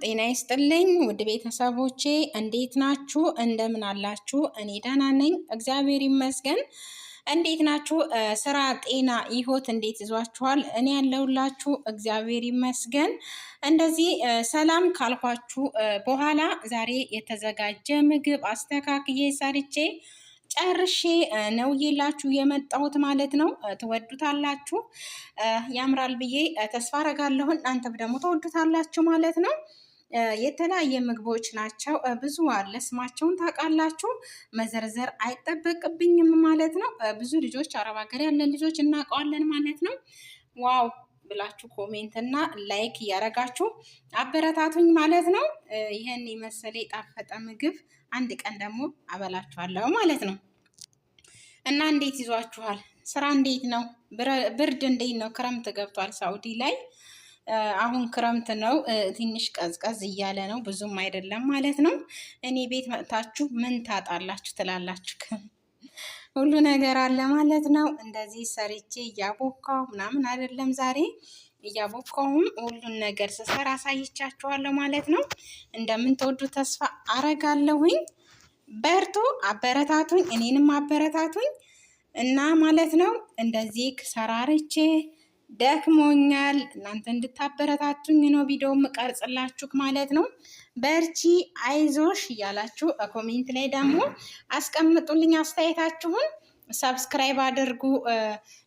ጤና ይስጥልኝ ውድ ቤተሰቦቼ እንዴት ናችሁ? እንደምን አላችሁ? እኔ ደህና ነኝ፣ እግዚአብሔር ይመስገን። እንዴት ናችሁ? ስራ፣ ጤና፣ ህይወት እንዴት ይዟችኋል? እኔ ያለሁላችሁ እግዚአብሔር ይመስገን። እንደዚህ ሰላም ካልኳችሁ በኋላ ዛሬ የተዘጋጀ ምግብ አስተካክዬ ሰርቼ ጨርሼ ነው ይላችሁ የመጣሁት ማለት ነው። ትወዱታላችሁ፣ ያምራል ብዬ ተስፋ አረጋለሁ። እናንተም ደግሞ ትወዱታላችሁ ማለት ነው። የተለያየ ምግቦች ናቸው፣ ብዙ አለ። ስማቸውን ታውቃላችሁ፣ መዘርዘር አይጠበቅብኝም ማለት ነው። ብዙ ልጆች አረብ ሀገር ያለን ልጆች እናውቀዋለን ማለት ነው። ዋው ብላችሁ ኮሜንት እና ላይክ እያደረጋችሁ አበረታቱኝ ማለት ነው። ይህን የመሰለ የጣፈጠ ምግብ አንድ ቀን ደግሞ አበላችኋለሁ ማለት ነው። እና እንዴት ይዟችኋል? ስራ እንዴት ነው? ብርድ እንዴት ነው? ክረምት ገብቷል ሳውዲ ላይ። አሁን ክረምት ነው፣ ትንሽ ቀዝቀዝ እያለ ነው፣ ብዙም አይደለም ማለት ነው። እኔ ቤት መጥታችሁ ምን ታጣላችሁ ትላላችሁ? ሁሉ ነገር አለ ማለት ነው። እንደዚህ ሰርቼ እያቦካው ምናምን አይደለም ዛሬ እያቦካውም ሁሉን ነገር ስሰራ አሳይቻችኋለሁ ማለት ነው። እንደምትወዱ ተስፋ አረጋለሁኝ። በርቱ፣ አበረታቱኝ፣ እኔንም አበረታቱኝ እና ማለት ነው። እንደዚህ ሰራርቼ ደክሞኛል፣ እናንተ እንድታበረታቱኝ ነው ቪዲዮ የምቀርጽላችሁ ማለት ነው። በርቺ፣ አይዞሽ እያላችሁ ኮሜንት ላይ ደግሞ አስቀምጡልኝ አስተያየታችሁን። ሰብስክራይብ አድርጉ፣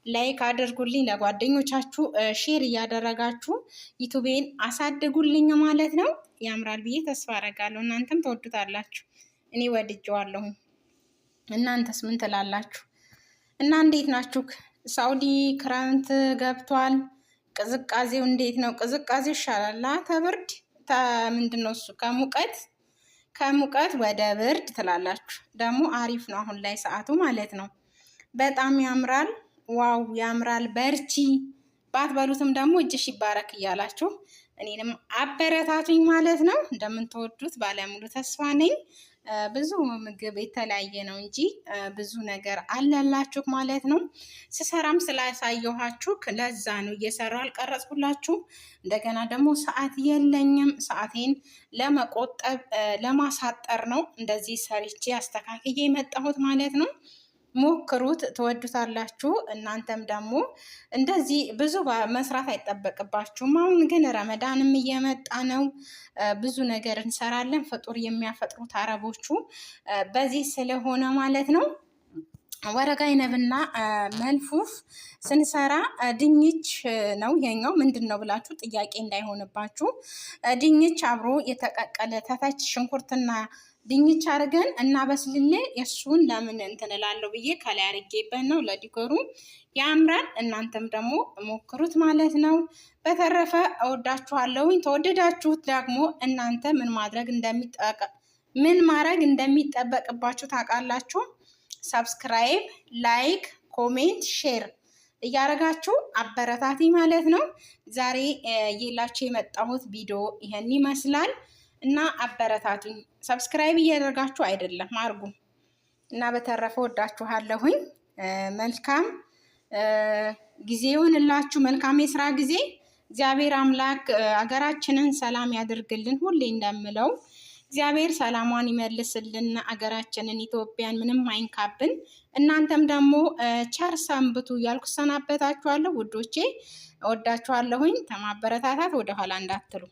ላይክ አድርጉልኝ፣ ለጓደኞቻችሁ ሼር እያደረጋችሁ ዩቱቤን አሳድጉልኝ ማለት ነው። ያምራል ብዬ ተስፋ አረጋለሁ። እናንተም ተወዱታላችሁ፣ እኔ ወድጀዋለሁ። እናንተስ ምን ትላላችሁ? እና እንዴት ናችሁ? ሳውዲ ክረምት ገብቷል። ቅዝቃዜው እንዴት ነው? ቅዝቃዜው ይሻላል ተብርድ ምንድን ነው እሱ ከሙቀት ወደ ብርድ ትላላችሁ። ደግሞ አሪፍ ነው አሁን ላይ ሰዓቱ ማለት ነው። በጣም ያምራል። ዋው ያምራል። በርቺ፣ ባትበሉትም ደግሞ እጅሽ ይባረክ እያላችሁ እኔንም አበረታቱኝ ማለት ነው። እንደምትወዱት ባለሙሉ ተስፋ ነኝ። ብዙ ምግብ የተለያየ ነው እንጂ ብዙ ነገር አለላችሁ ማለት ነው። ስሰራም ስላሳየኋችሁ ለዛ ነው እየሰራሁ አልቀረጽኩላችሁ። እንደገና ደግሞ ሰዓት የለኝም፣ ሰዓቴን ለመቆጠብ ለማሳጠር ነው እንደዚህ ሰርቼ አስተካክዬ የመጣሁት ማለት ነው። ሞክሩት፣ ትወዱታላችሁ። እናንተም ደግሞ እንደዚህ ብዙ መስራት አይጠበቅባችሁም። አሁን ግን ረመዳንም እየመጣ ነው፣ ብዙ ነገር እንሰራለን። ፍጡር የሚያፈጥሩት አረቦቹ በዚህ ስለሆነ ማለት ነው። ወረጋ አይነብና መልፉፍ ስንሰራ ድንች ነው። ይሄኛው ምንድን ነው ብላችሁ ጥያቄ እንዳይሆንባችሁ፣ ድንች አብሮ የተቀቀለ ተታች ሽንኩርትና ድንች አድርገን እናበስልሌ እሱን ለምን እንትን እላለሁ ብዬ ከላይ አድርጌበት ነው። ለዲኮሩ ያምራል። እናንተም ደግሞ ሞክሩት ማለት ነው። በተረፈ እወዳችኋለሁኝ። ተወደዳችሁት ደግሞ እናንተ ምን ማድረግ እንደሚጠበቅባችሁ ታውቃላችሁ። ሰብስክራይብ፣ ላይክ፣ ኮሜንት፣ ሼር እያደረጋችሁ አበረታቲ ማለት ነው። ዛሬ የላችሁ የመጣሁት ቪዲዮ ይሄን ይመስላል እና አበረታቱኝ። ሰብስክራይብ እያደረጋችሁ አይደለም አርጉ። እና በተረፈ ወዳችኋለሁኝ። መልካም ጊዜ ይሁንላችሁ። መልካም የስራ ጊዜ። እግዚአብሔር አምላክ አገራችንን ሰላም ያድርግልን። ሁሌ እንደምለው እግዚአብሔር ሰላሟን ይመልስልን፣ አገራችንን ኢትዮጵያን ምንም አይንካብን። እናንተም ደግሞ ቸር ሰንብቱ እያልኩ ሰናበታችኋለሁ ውዶቼ። እወዳችኋለሁኝ። ተማበረታታት ወደኋላ እንዳትሉ።